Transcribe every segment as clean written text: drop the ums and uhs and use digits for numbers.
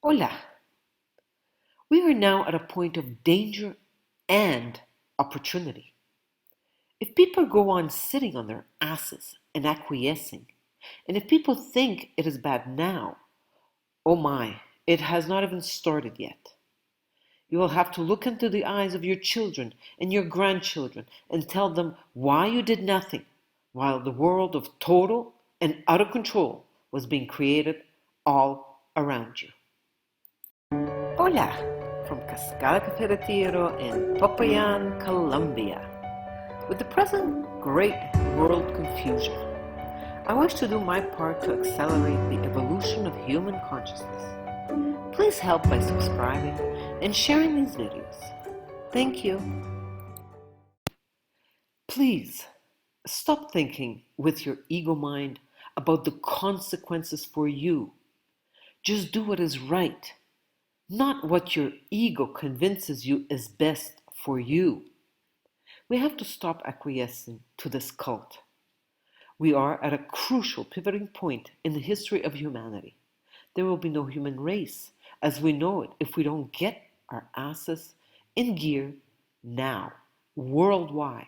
Hola! We are now at a point of danger and opportunity. If people go on sitting on their asses and acquiescing, and if people think it is bad now, oh my, it has not even started yet. You will have to look into the eyes of your children and your grandchildren and tell them why you did nothing while the world of total and out of control was being created all around you. Hola, from Cascada Cafe de Tiro in Popayan, Colombia. With the present great world confusion, I wish to do my part to accelerate the evolution of human consciousness. Please help by subscribing and sharing these videos. Thank you. Please stop thinking with your ego mind about the consequences for you. Just do what is right, not what your ego convinces you is best for you. We have to stop acquiescing to this cult. We are at a crucial pivoting point in the history of humanity. There will be no human race as we know it if we don't get our asses in gear now, worldwide.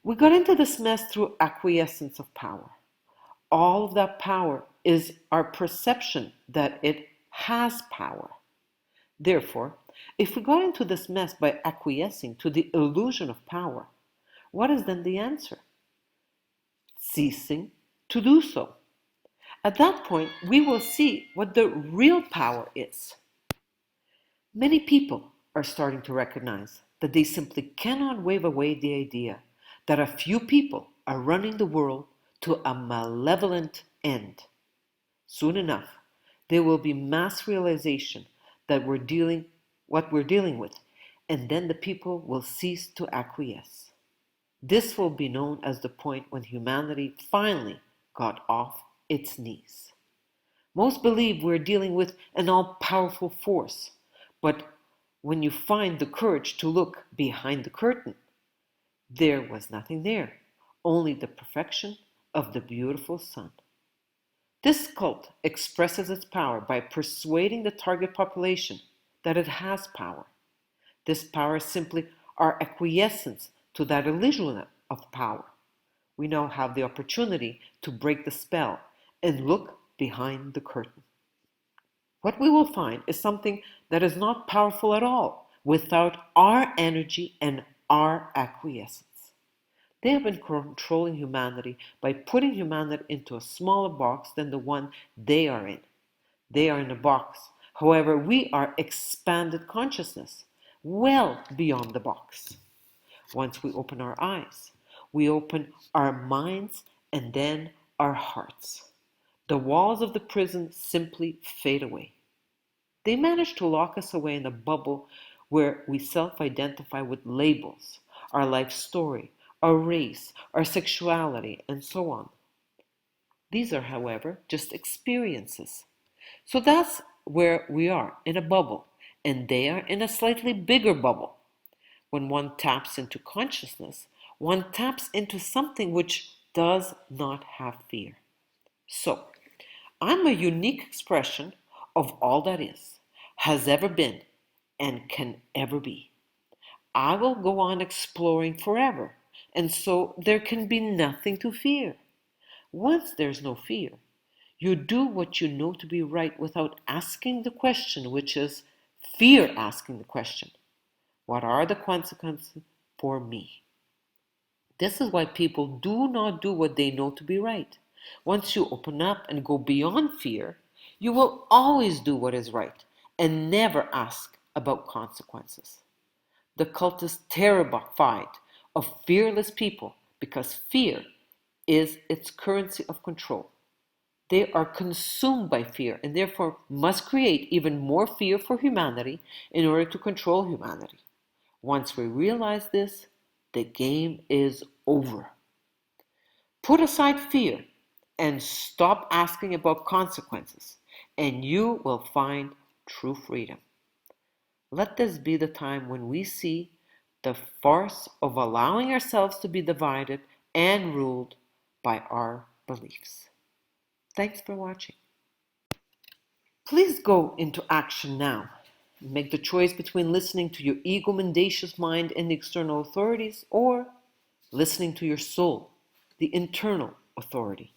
We got into this mess through acquiescence of power. All of that power is our perception that it has power. Therefore, if we got into this mess by acquiescing to the illusion of power, what is then the answer? Ceasing to do so. At that point, we will see what the real power is. Many people are starting to recognize that they simply cannot wave away the idea that a few people are running the world to a malevolent end. Soon enough, there will be mass realization that what we're dealing with, and then the people will cease to acquiesce. This will be known as the point when humanity finally got off its knees. Most believe we're dealing with an all-powerful force, but when you find the courage to look behind the curtain, there was nothing there, only the perfection of the beautiful sun. This cult expresses its power by persuading the target population that it has power. This power is simply our acquiescence to that illusion of power. We now have the opportunity to break the spell and look behind the curtain. What we will find is something that is not powerful at all without our energy and our acquiescence. They have been controlling humanity by putting humanity into a smaller box than the one they are in. They are in a box. However, we are expanded consciousness, well beyond the box. Once we open our eyes, we open our minds and then our hearts. The walls of the prison simply fade away. They manage to lock us away in a bubble where we self-identify with labels, our life story, our race, our sexuality, and so on. These are, however, just experiences. So that's where we are, in a bubble, and they are in a slightly bigger bubble. When one taps into consciousness, one taps into something which does not have fear. So, I'm a unique expression of all that is, has ever been, and can ever be. I will go on exploring forever, and so there can be nothing to fear. Once there's no fear, you do what you know to be right without asking the question, which is fear asking the question. What are the consequences for me? This is why people do not do what they know to be right. Once you open up and go beyond fear, you will always do what is right and never ask about consequences. The cult is terrified of fearless people because fear is its currency of control. They are consumed by fear and therefore must create even more fear for humanity in order to control humanity. Once we realize this, the game is over. Put aside fear and stop asking about consequences, and you will find true freedom. Let this be the time when we see the farce of allowing ourselves to be divided and ruled by our beliefs. Thanks for watching. Please go into action now. Make the choice between listening to your ego-mendacious mind and the external authorities or listening to your soul, the internal authority.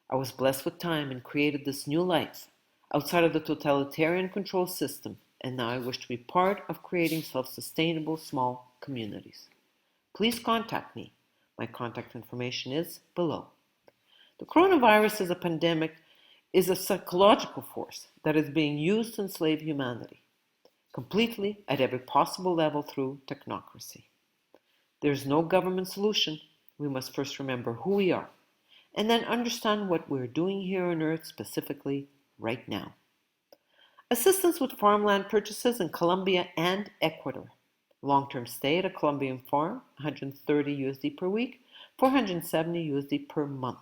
I was blessed with time and created this new life outside of the totalitarian control system, and now I wish to be part of creating self-sustainable small communities. Please contact me. My contact information is below. The coronavirus as a pandemic is a psychological force that is being used to enslave humanity, completely at every possible level through technocracy. There is no government solution. We must first remember who we are, and then understand what we're doing here on Earth specifically right now. Assistance with farmland purchases in Colombia and Ecuador. Long-term stay at a Colombian farm, 130 USD per week, 470 USD per month.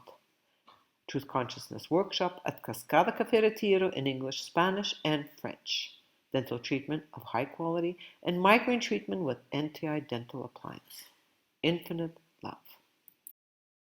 Truth Consciousness Workshop at Cascada Café Retiro in English, Spanish, and French. Dental treatment of high quality and migraine treatment with NTI dental appliance. Infinite love.